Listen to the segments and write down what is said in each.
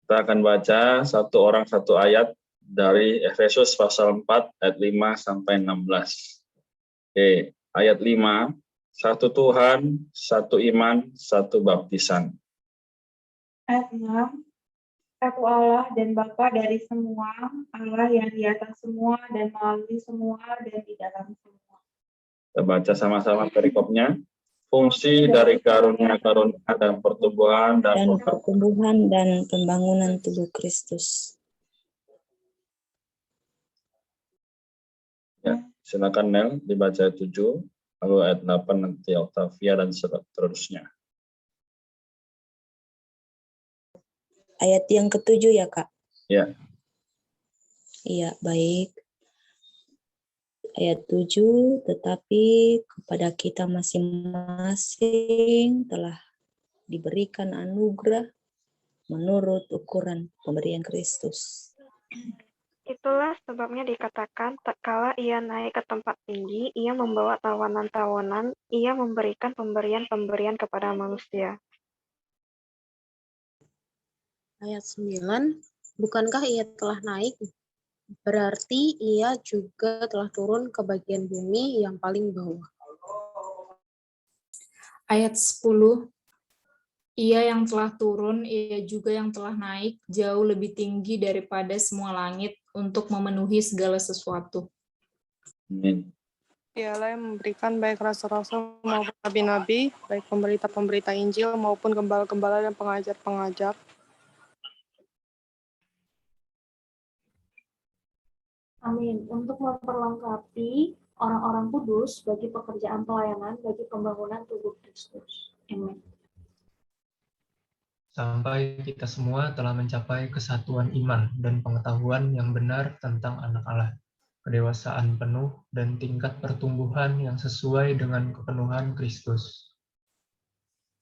Kita akan baca satu orang satu ayat dari Efesus pasal 4 ayat 5 sampai 16. Oke, ayat 5, satu Tuhan, satu iman, satu baptisan. Ayat 6, satu Allah dan Bapa dari semua, Allah yang di atas semua dan melalui semua dan di dalam semua. Kita baca sama-sama perikopnya. Fungsi dari karunia-karunia dan pertumbuhan dan pembangunan tubuh Kristus. Ya, silakan Nel dibaca ayat 7, lalu ayat 8 nanti Octavia dan seterusnya. Ayat yang ke-7 ya, Kak? Ya. Iya, baik. Ayat 7, tetapi kepada kita masing-masing telah diberikan anugerah menurut ukuran pemberian Kristus. Itulah sebabnya dikatakan, tatkala ia naik ke tempat tinggi, ia membawa tawanan-tawanan, ia memberikan pemberian-pemberian kepada manusia. Ayat 9, bukankah ia telah naik? Berarti ia juga telah turun ke bagian bumi yang paling bawah. Ayat 10, ia yang telah turun, ia juga yang telah naik jauh lebih tinggi daripada semua langit untuk memenuhi segala sesuatu. Amin. Dialah yang memberikan baik rasul-rasul maupun nabi-nabi, baik pemberita-pemberita Injil maupun gembala-gembala dan pengajar-pengajar. Amin. Untuk memperlengkapi orang-orang kudus bagi pekerjaan pelayanan bagi pembangunan tubuh Kristus. Amin. Sampai kita semua telah mencapai kesatuan iman dan pengetahuan yang benar tentang anak Allah, kedewasaan penuh dan tingkat pertumbuhan yang sesuai dengan kepenuhan Kristus.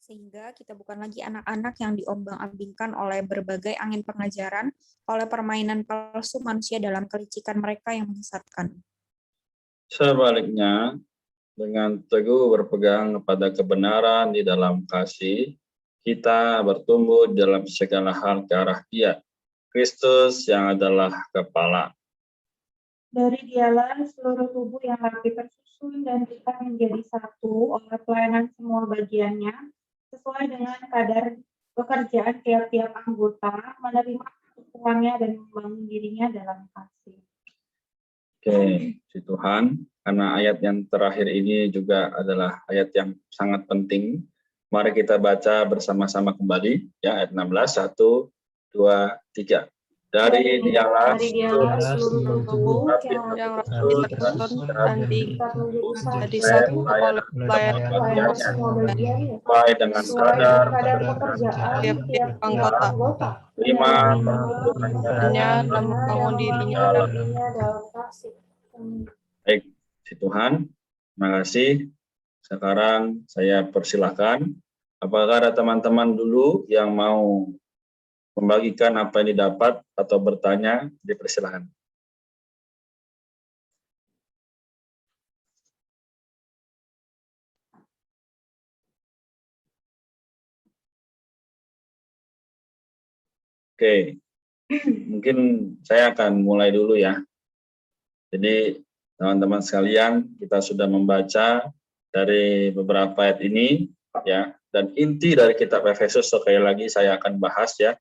Sehingga kita bukan lagi anak-anak yang diombang-ambingkan oleh berbagai angin pengajaran, oleh permainan palsu manusia dalam kelicikan mereka yang menyesatkan. Sebaliknya, dengan teguh berpegang kepada kebenaran di dalam kasih, kita bertumbuh dalam segala hal ke arah Dia, Kristus yang adalah kepala. Dari Dialah seluruh tubuh yang rapi tersusun dan kita menjadi satu oleh pelayanan semua bagiannya, sesuai dengan kadar pekerjaan tiap-tiap anggota, menerima kebutuhannya dan membangun dirinya dalam kasih. Oke, puji Tuhan, karena ayat yang terakhir ini juga adalah ayat yang sangat penting. Mari kita baca bersama-sama kembali, ya, ayat 16, 1, 2, 3. Dari Dialah seluruh tubuh yang rapi tersusun dan jadi satu oleh pelayanan semua bagiannya, baik dengan kadar kadar pekerjaan tiap-tiap anggota. 5 dan membangun dirinya dalam kasih. Baik, puji Tuhan, terima kasih. Sekarang saya persilahkan, apakah ada teman-teman dulu yang mau membagikan apa yang didapat atau bertanya, dipersilahkan. Oke, mungkin saya akan mulai dulu ya. Jadi teman-teman sekalian, kita sudah membaca dari beberapa ayat ini, ya, dan inti dari kitab Efesus sekali lagi saya akan bahas ya,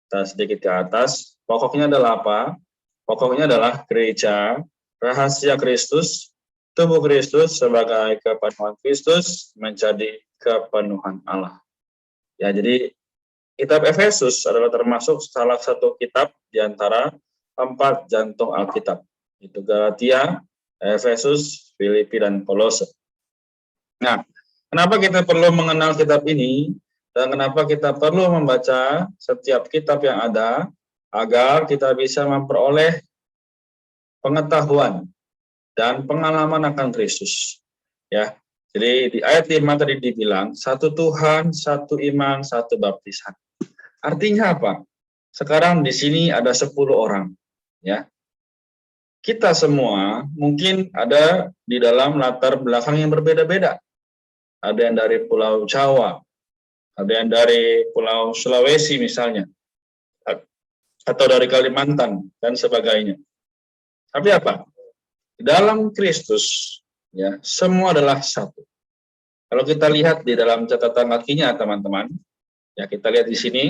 kita sedikit ke atas. Pokoknya adalah apa? Pokoknya adalah gereja, rahasia Kristus, tubuh Kristus sebagai kepenuhan Kristus menjadi kepenuhan Allah. Ya, jadi kitab Efesus adalah termasuk salah satu kitab di antara 4 jantung Alkitab. Itu Galatia, Efesus, Filipi, dan Kolose. Nah, kenapa kita perlu mengenal kitab ini dan kenapa kita perlu membaca setiap kitab yang ada agar kita bisa memperoleh pengetahuan dan pengalaman akan Kristus. Ya, jadi di ayat 5 tadi dibilang satu Tuhan, satu iman, satu baptisan. Artinya apa? Sekarang di sini ada 10 orang. Ya, kita semua mungkin ada di dalam latar belakang yang berbeda-beda. Ada yang dari Pulau Jawa, ada yang dari Pulau Sulawesi misalnya, atau dari Kalimantan dan sebagainya. Tapi apa? Dalam Kristus, ya, semua adalah satu. Kalau kita lihat di dalam catatan kakinya, teman-teman, ya kita lihat di sini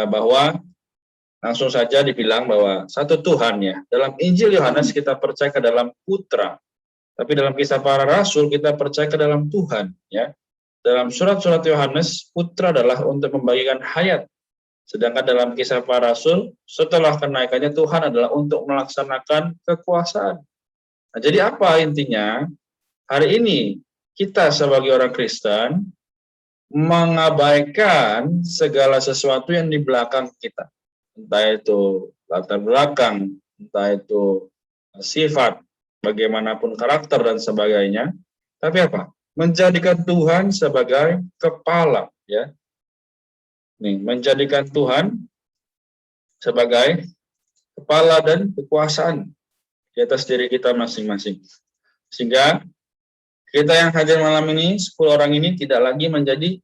bahwa langsung saja dibilang bahwa satu Tuhan, ya. Dalam Injil Yohanes kita percaya ke dalam Putra, tapi dalam Kisah Para Rasul kita percaya ke dalam Tuhan, ya. Dalam surat-surat Yohanes, Putra adalah untuk membagikan hayat. Sedangkan dalam Kisah Para Rasul, setelah kenaikannya Tuhan adalah untuk melaksanakan kekuasaan. Nah, jadi apa intinya? Hari ini kita sebagai orang Kristen mengabaikan segala sesuatu yang di belakang kita. Entah itu latar belakang, entah itu sifat, bagaimanapun karakter dan sebagainya. Tapi apa? Menjadikan Tuhan sebagai kepala, ya. Nih, menjadikan Tuhan sebagai kepala dan kekuasaan di atas diri kita masing-masing. Sehingga kita yang hadir malam ini, 10 orang ini tidak lagi menjadi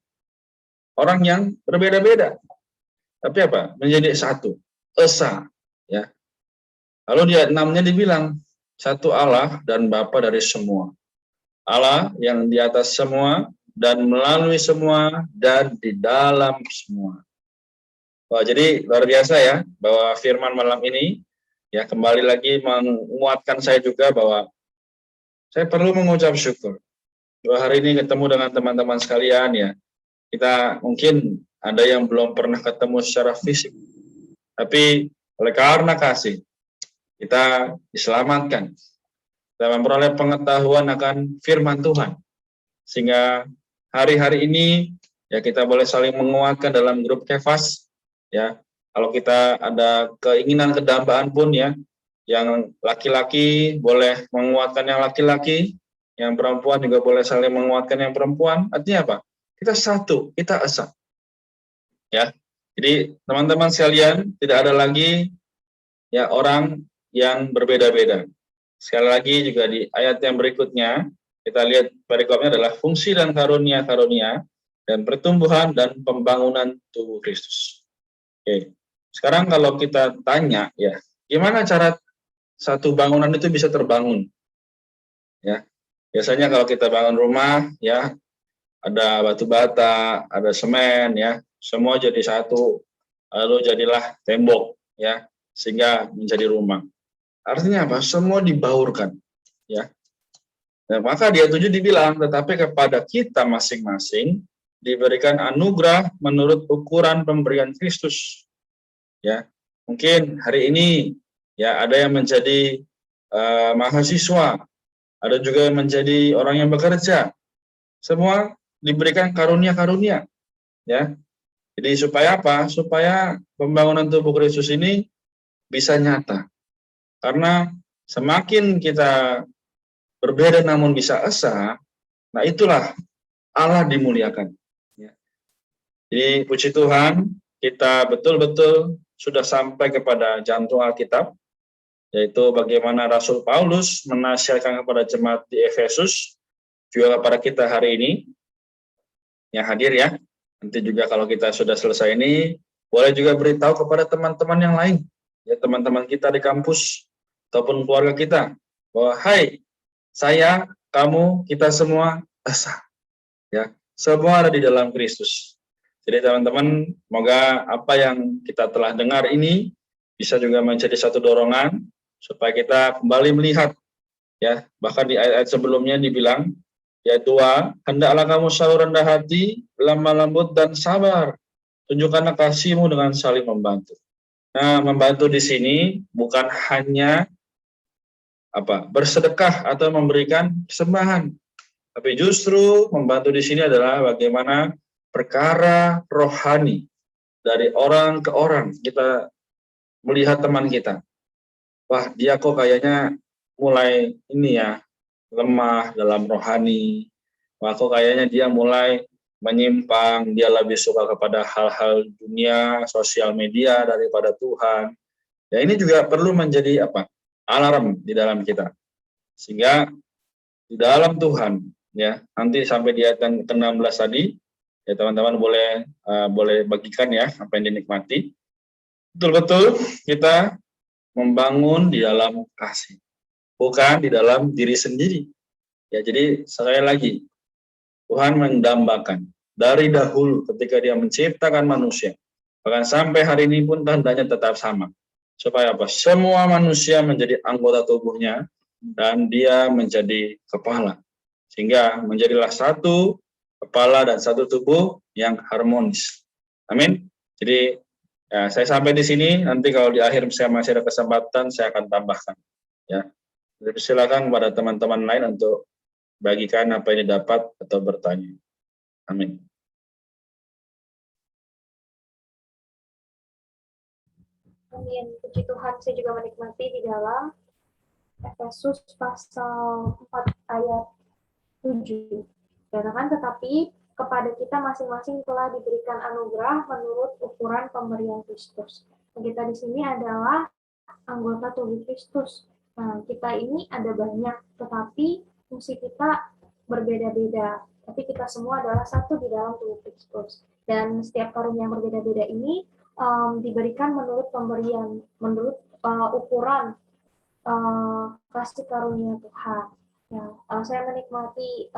orang yang berbeda-beda. Tapi apa? Menjadi satu, esa, ya. Lalu di ayat 6-nya dibilang, satu Allah dan Bapa dari semua. Allah yang di atas semua dan melalui semua dan di dalam semua. Wah, jadi luar biasa ya, bahwa firman malam ini ya kembali lagi menguatkan saya juga bahwa saya perlu mengucap syukur bahwa hari ini ketemu dengan teman-teman sekalian, ya. Kita mungkin ada yang belum pernah ketemu secara fisik, tapi oleh karena kasih kita diselamatkan, kita memperoleh pengetahuan akan firman Tuhan, sehingga hari-hari ini ya kita boleh saling menguatkan dalam grup Kefas, ya. Kalau kita ada keinginan kedambaan pun, ya, yang laki-laki boleh menguatkan yang laki-laki, yang perempuan juga boleh saling menguatkan yang perempuan. Artinya apa? Kita satu, kita esa, ya. Jadi teman-teman sekalian, tidak ada lagi ya orang yang berbeda-beda. Sekali lagi juga di ayat yang berikutnya kita lihat perikopnya adalah fungsi dan karunia-karunia dan pertumbuhan dan pembangunan tubuh Kristus. Oke. Sekarang kalau kita tanya, ya, gimana cara satu bangunan itu bisa terbangun? Ya, biasanya kalau kita bangun rumah, ya, ada batu bata, ada semen, ya, semua jadi satu, lalu jadilah tembok, ya, sehingga menjadi rumah. Artinya apa? Semua dibaurkan, ya. Nah, maka di ayat 7 dibilang, tetapi kepada kita masing-masing diberikan anugerah menurut ukuran pemberian Kristus. Ya, mungkin hari ini ya ada yang menjadi mahasiswa, ada juga yang menjadi orang yang bekerja. Semua diberikan karunia-karunia, ya. Jadi supaya apa? Supaya pembangunan tubuh Kristus ini bisa nyata. Karena semakin kita berbeda namun bisa esa, nah itulah Allah dimuliakan. Ya. Jadi puji Tuhan, kita betul-betul sudah sampai kepada jantung Alkitab, yaitu bagaimana Rasul Paulus menasihatkan kepada jemaat di Efesus, juga kepada kita hari ini yang hadir, ya. Nanti juga kalau kita sudah selesai ini, boleh juga beritahu kepada teman-teman yang lain, ya, teman-teman kita di kampus ataupun keluarga kita, bahwa hai, saya, kamu, kita semua esa, ya, semua ada di dalam Kristus. Jadi teman-teman, semoga apa yang kita telah dengar ini bisa juga menjadi satu dorongan supaya kita kembali melihat, ya, bahkan di ayat-ayat sebelumnya dibilang, yaitu hendaklah kamu selalu rendah hati, lemah lembut dan sabar, tunjukkanlah kasihmu dengan saling membantu. Nah, membantu di sini bukan hanya bersedekah atau memberikan persembahan, tapi justru membantu di sini adalah bagaimana perkara rohani dari orang ke orang. Kita melihat teman kita, wah, dia kok kayaknya mulai ini ya, lemah dalam rohani, wah, kok kayaknya dia mulai menyimpang, dia lebih suka kepada hal-hal dunia, sosial media daripada Tuhan. Ya, ini juga perlu menjadi alarm di dalam kita, sehingga di dalam Tuhan, ya, nanti sampai di ayat ke-16 tadi, ya, teman-teman boleh bagikan, ya, apa yang dinikmati. betul-betul kita membangun di dalam kasih, bukan di dalam diri sendiri. Ya, jadi sekali lagi, Tuhan mendambakan dari dahulu ketika Dia menciptakan manusia, bahkan sampai hari ini pun kehendaknya tetap sama. Supaya apa? Semua manusia menjadi anggota tubuhnya dan dia menjadi kepala. Sehingga menjadilah satu kepala dan satu tubuh yang harmonis. Amin. Jadi ya, saya sampai di sini, nanti kalau di akhir saya masih ada kesempatan, saya akan tambahkan. Ya. Jadi silakan kepada teman-teman lain untuk bagikan apa yang didapat atau bertanya. Amin. Amin. Puji Tuhan, saya juga menikmati di dalam Efesus pasal 4 ayat 7. Katakan, tetapi kepada kita masing-masing telah diberikan anugerah menurut ukuran pemberian Kristus. Kita di sini adalah anggota tubuh Kristus. Nah, kita ini ada banyak, tetapi fungsi kita berbeda-beda. Tapi kita semua adalah satu di dalam tubuh Kristus. Dan setiap karunia yang berbeda-beda ini diberikan menurut pemberian, menurut ukuran kasih karunia Tuhan. Ya, saya menikmati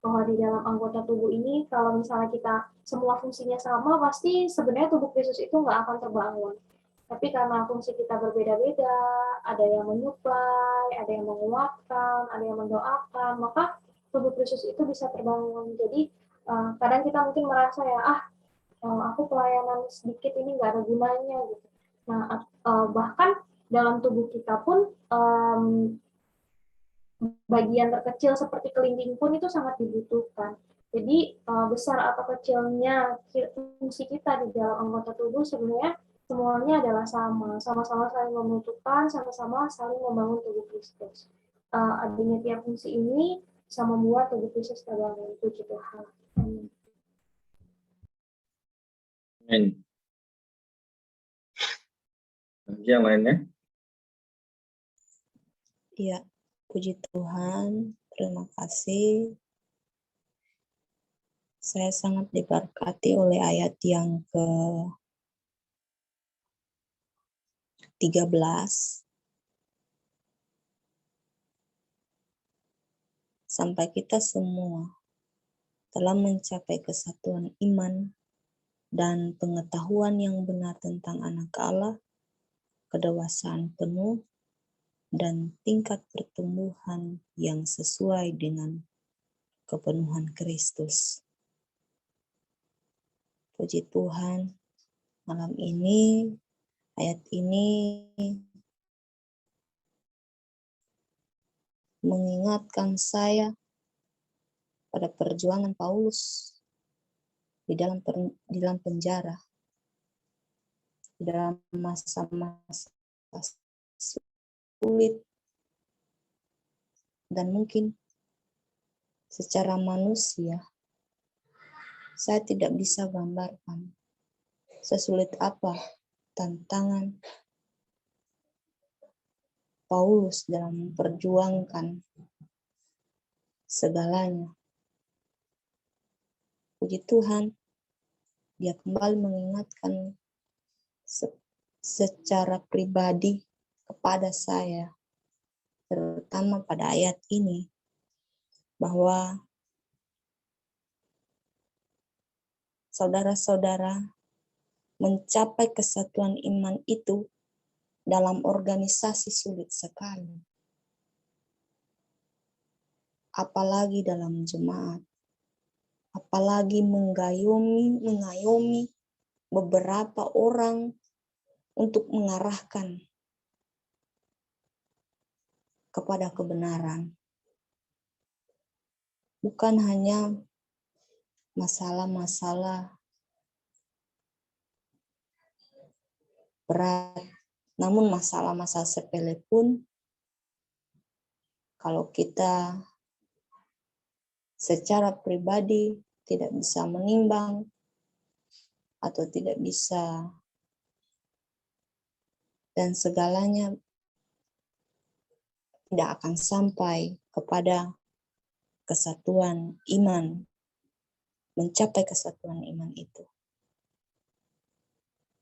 bahwa di dalam anggota tubuh ini, kalau misalnya kita semua fungsinya sama, pasti sebenarnya tubuh Kristus itu nggak akan terbangun. Tapi karena fungsi kita berbeda-beda, ada yang menyuplai, ada yang menguatkan, ada yang mendoakan, maka tubuh Kristus itu bisa terbangun. Jadi kadang kita mungkin merasa ya, aku pelayanan sedikit ini nggak ada gunanya gitu. Nah, bahkan dalam tubuh kita pun bagian terkecil seperti kelinding pun itu sangat dibutuhkan. Jadi besar atau kecilnya fungsi kita di dalam anggota tubuh sebenarnya semuanya adalah sama-sama saling membutuhkan, sama-sama saling membangun tubuh Kristus. Adanya tiap fungsi ini bisa membuat tubuh Kristus terbangun. Puji Tuhan. Amin. Amin. Yang lainnya? Ya, puji Tuhan. Terima kasih. Saya sangat diberkati oleh ayat yang ke-13. Sampai kita semua telah mencapai kesatuan iman dan pengetahuan yang benar tentang Anak Allah, kedewasaan penuh, dan tingkat pertumbuhan yang sesuai dengan kepenuhan Kristus. Puji Tuhan, malam ini, ayat ini mengingatkan saya pada perjuangan Paulus di dalam penjara, di dalam masa-masa sulit, dan mungkin secara manusia saya tidak bisa gambarkan sesulit apa tantangan Paulus dalam memperjuangkan segalanya. Puji Tuhan, dia kembali mengingatkan secara pribadi kepada saya, terutama pada ayat ini, bahwa saudara-saudara mencapai kesatuan iman itu dalam organisasi sulit sekali. Apalagi dalam jemaat. Apalagi mengayomi beberapa orang untuk mengarahkan kepada kebenaran. Bukan hanya masalah-masalah berat, namun masalah-masalah sepele pun kalau kita secara pribadi tidak bisa menimbang atau tidak bisa, dan segalanya tidak akan sampai kepada kesatuan iman, mencapai kesatuan iman itu.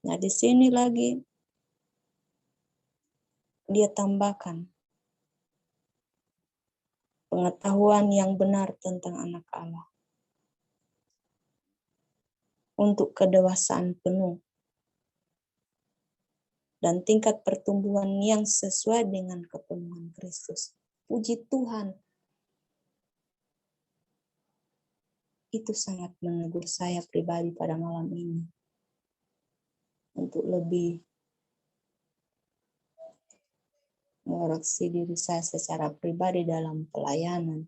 Nah, di sini lagi dia tambahkan pengetahuan yang benar tentang anak Allah untuk kedewasaan penuh dan tingkat pertumbuhan yang sesuai dengan kepenuhan Kristus. Puji Tuhan. Itu sangat menegur saya pribadi pada malam ini. Untuk lebih mengoreksi diri saya secara pribadi dalam pelayanan.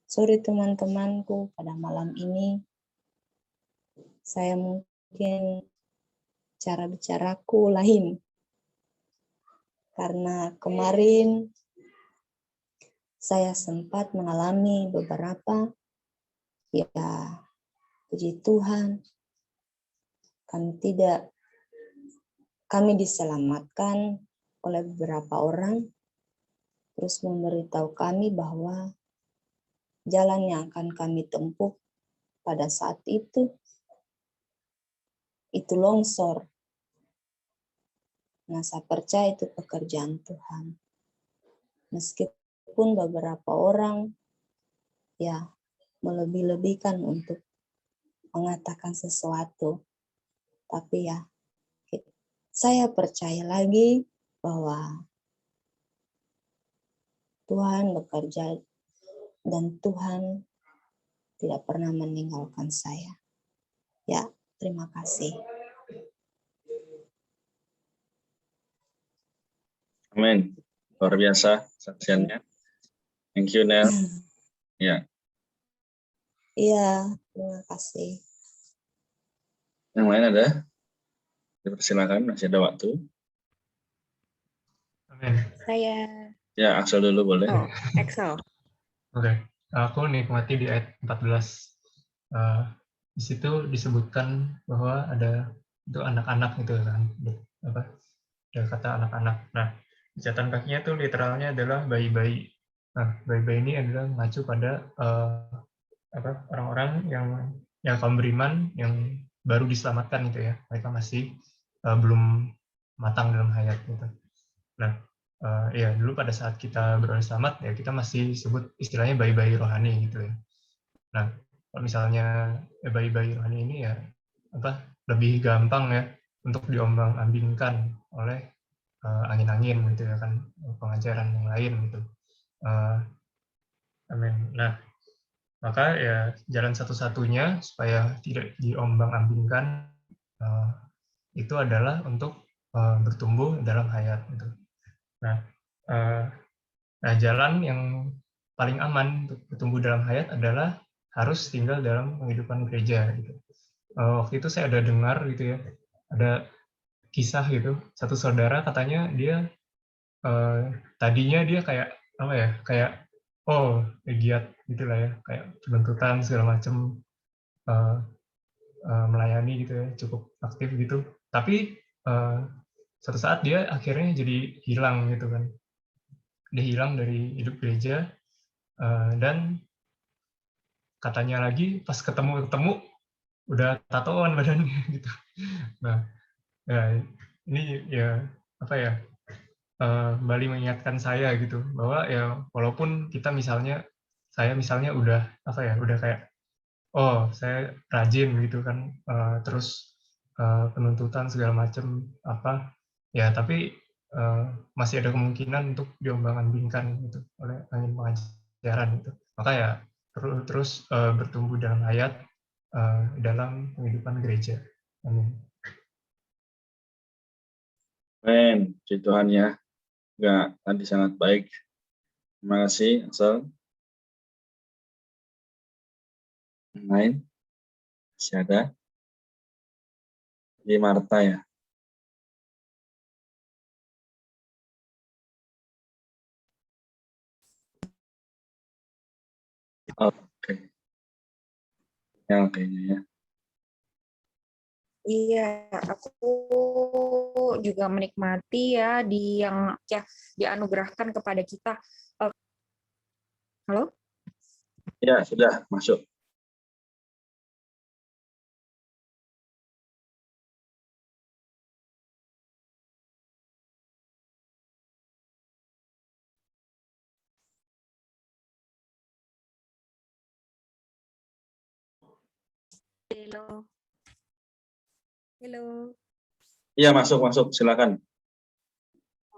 Sorry teman-temanku, pada malam ini saya mungkin cara bicaraku lain. Karena kemarin saya sempat mengalami beberapa, ya puji Tuhan, kami diselamatkan oleh beberapa orang, terus memberitahu kami bahwa jalan yang akan kami tempuh pada saat itu longsor. Nah, saya percaya itu pekerjaan Tuhan. Meskipun beberapa orang ya melebih-lebihkan untuk mengatakan sesuatu, tapi ya saya percaya lagi bahwa Tuhan bekerja dan Tuhan tidak pernah meninggalkan saya. Ya, terima kasih. Amin. Luar biasa saksiannya. Thank you, Nel. Ya. Iya, terima kasih. Yang lain ada? Dipersilakan, masih ada waktu. Amin. Saya, Ya, Axel dulu boleh. Excel. Oke. Aku nikmati di ayat 14. Di situ disebutkan bahwa ada itu anak-anak gitu kan. Ada kata anak-anak. Nah, catatan kakinya tuh literalnya adalah bayi-bayi. Nah, bayi-bayi ini adalah mengacu pada orang-orang yang kaum beriman yang baru diselamatkan gitu ya. Mereka masih belum matang dalam hayat gitu. Nah, ya dulu pada saat kita beroleh selamat ya kita masih sebut istilahnya bayi-bayi rohani gitu ya. Nah, kalau misalnya bayi-bayi rohani ini ya lebih gampang ya untuk diombang-ambingkan oleh angin-angin gitu ya kan, pengajaran yang lain gitu. Amin. Nah, maka ya jalan satu-satunya supaya tidak diombang-ambingkan itu adalah untuk bertumbuh dalam hayat gitu. Nah, jalan yang paling aman untuk bertumbuh dalam hayat adalah harus tinggal dalam kehidupan gereja gitu. Waktu itu saya ada dengar gitu ya, ada kisah gitu, satu saudara katanya dia tadinya dia kayak apa ya, kayak giat gitulah ya, kayak penuntutan segala macam, melayani gitu ya, cukup aktif gitu. Tapi suatu saat dia akhirnya jadi hilang gitu kan. Dia hilang dari hidup gereja dan katanya lagi pas ketemu udah tatoan badannya gitu. Nah, ya ini ya apa ya, kembali mengingatkan saya gitu bahwa ya walaupun kita saya misalnya udah apa ya, udah kayak saya rajin gitu kan, terus penuntutan segala macam apa ya, tapi masih ada kemungkinan untuk diombang-ambingkan gitu oleh angin pengajaran gitu. Maka ya perlu terus bertumbuh dalam hayat dalam kehidupan gereja. Amin. Amin. Puji Tuhan ya. Enggak, tadi sangat baik. Terima kasih, Axel. Yang lain? Masih ada? Di Marta ya. Oke. Ya, kayaknya ya. Iya, aku juga menikmati ya yang dianugerahkan kepada kita. Halo? Ya, sudah masuk. Halo. Halo. Iya, masuk, silakan.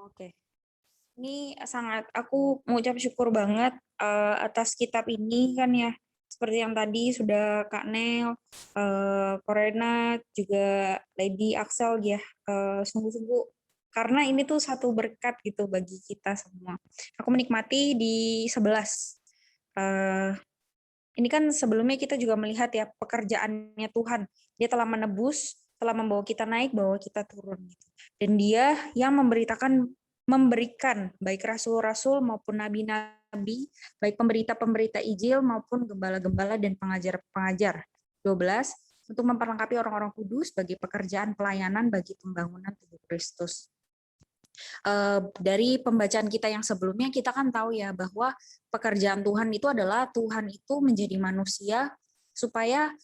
Oke. Ini sangat aku mengucap syukur banget atas kitab ini kan ya. Seperti yang tadi sudah Kak Nel, Korena, juga Lady Axel ya. Sungguh-sungguh karena ini tuh satu berkat gitu bagi kita semua. Aku menikmati di 11. Ini kan sebelumnya kita juga melihat ya pekerjaannya Tuhan. Dia telah menebus, telah membawa kita naik, bawa kita turun. Gitu. Dan dia yang memberikan baik rasul-rasul maupun nabi-nabi, baik pemberita-pemberita Injil maupun gembala-gembala dan pengajar-pengajar. 12, untuk memperlengkapi orang-orang kudus bagi pekerjaan pelayanan bagi pembangunan tubuh Kristus. Dari pembacaan kita yang sebelumnya kita kan tahu ya bahwa pekerjaan Tuhan itu adalah Tuhan itu menjadi manusia supaya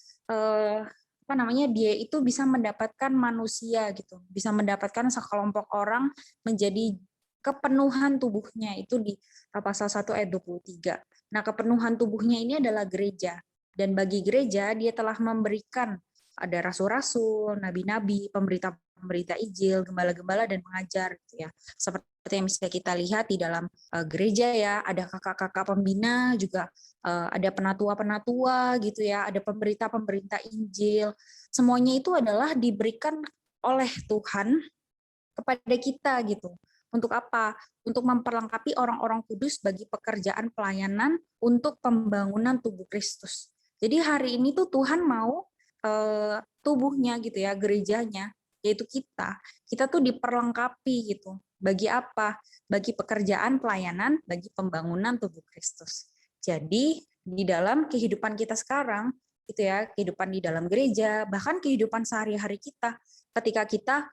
dia itu bisa mendapatkan manusia gitu, bisa mendapatkan sekelompok orang menjadi kepenuhan tubuhnya itu di pasal 1 ayat 23. Nah, kepenuhan tubuhnya ini adalah gereja. Dan bagi gereja dia telah memberikan ada rasul-rasul, nabi-nabi, pemberita Injil, gembala-gembala dan pengajar gitu ya. Seperti yang bisa kita lihat di dalam gereja ya, ada kakak-kakak pembina juga, ada penatua-penatua gitu ya, ada pemberita Injil. Semuanya itu adalah diberikan oleh Tuhan kepada kita gitu. Untuk apa? Untuk memperlengkapi orang-orang kudus bagi pekerjaan pelayanan untuk pembangunan tubuh Kristus. Jadi hari ini tuh Tuhan mau tubuhnya gitu ya, gerejanya, yaitu kita tuh diperlengkapi gitu. Bagi apa? Bagi pekerjaan pelayanan, bagi pembangunan tubuh Kristus. Jadi di dalam kehidupan kita sekarang, gitu ya, kehidupan di dalam gereja, bahkan kehidupan sehari-hari kita, ketika kita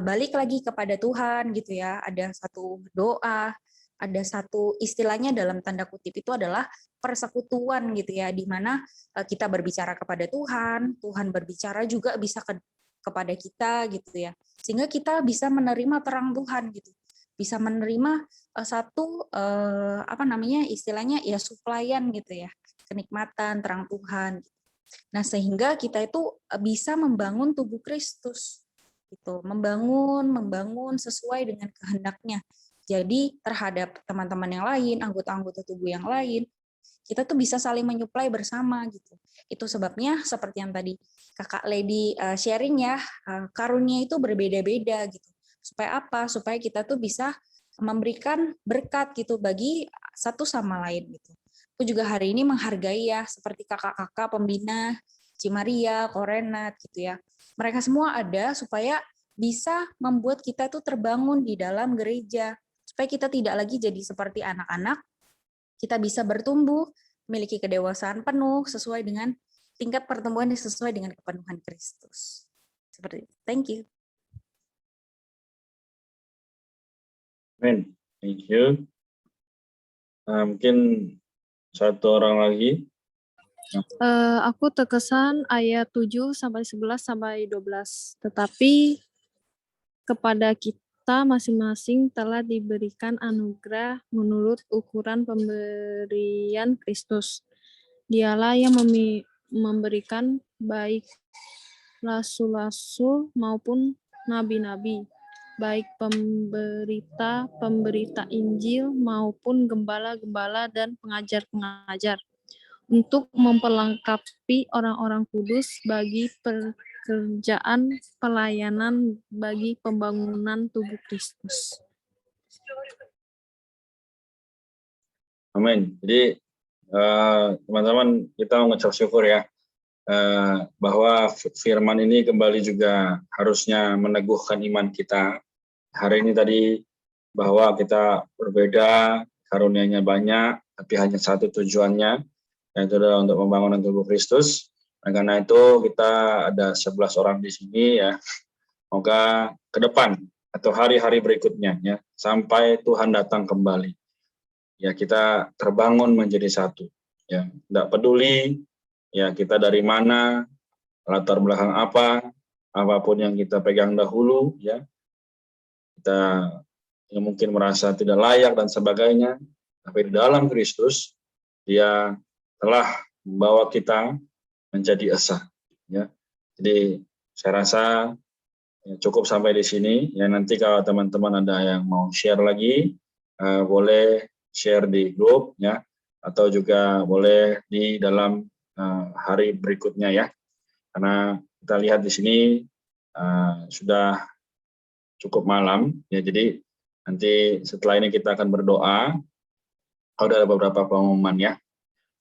balik lagi kepada Tuhan gitu ya, ada satu doa, ada satu istilahnya dalam tanda kutip itu adalah persekutuan gitu ya, di mana kita berbicara kepada Tuhan, Tuhan berbicara juga bisa kepada kita gitu ya, sehingga kita bisa menerima terang Tuhan gitu, bisa menerima satu istilahnya ya suplaian gitu ya, kenikmatan terang Tuhan. Nah, sehingga kita itu bisa membangun tubuh Kristus gitu, membangun sesuai dengan kehendaknya. Jadi terhadap teman-teman yang lain, anggota-anggota tubuh yang lain, kita tuh bisa saling menyuplai bersama gitu. Itu sebabnya seperti yang tadi Kakak Lady sharing ya, karunia itu berbeda-beda gitu. Supaya apa? Supaya kita tuh bisa memberikan berkat gitu bagi satu sama lain gitu. Aku juga hari ini menghargai ya seperti kakak-kakak pembina, Cimaria, Korenat gitu ya. Mereka semua ada supaya bisa membuat kita tuh terbangun di dalam gereja. Supaya kita tidak lagi jadi seperti anak-anak, kita bisa bertumbuh, memiliki kedewasaan penuh sesuai dengan tingkat pertumbuhan yang sesuai dengan kepenuhan Kristus. Seperti itu. Thank you. Amin. Thank you. Mungkin satu orang lagi. Aku terkesan ayat 7 sampai 11 sampai 12. Tetapi kepada kita masing-masing telah diberikan anugerah menurut ukuran pemberian Kristus. Dialah yang memberikan baik rasul-rasul maupun nabi-nabi, baik pemberita Injil maupun gembala-gembala dan pengajar-pengajar, untuk memperlengkapi orang-orang kudus bagi pekerjaan pelayanan bagi pembangunan tubuh Kristus. Amin. Jadi teman-teman, kita mengucap syukur ya bahwa firman ini kembali juga harusnya meneguhkan iman kita. Hari ini tadi bahwa kita berbeda, karunia-Nya banyak, tapi hanya satu tujuannya, yaitu adalah untuk pembangunan tubuh Kristus. Dan karena itu kita ada 11 orang di sini ya. Semoga ke depan atau hari-hari berikutnya ya, sampai Tuhan datang kembali, ya kita terbangun menjadi satu. Ya, tidak peduli ya kita dari mana, latar belakang apa, apapun yang kita pegang dahulu, ya kita yang mungkin merasa tidak layak dan sebagainya, tapi di dalam Kristus Dia telah membawa kita menjadi esa, ya Jadi saya rasa ya, cukup sampai di sini. Ya, nanti kalau teman-teman ada yang mau share lagi, boleh share di grup ya, atau juga boleh di dalam hari berikutnya ya. Karena kita lihat di sini sudah cukup malam ya, jadi nanti setelah ini kita akan berdoa. Ada beberapa pengumuman ya.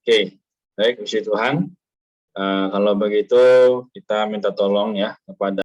Oke, baik, puji Tuhan. Kalau begitu kita minta tolong ya kepada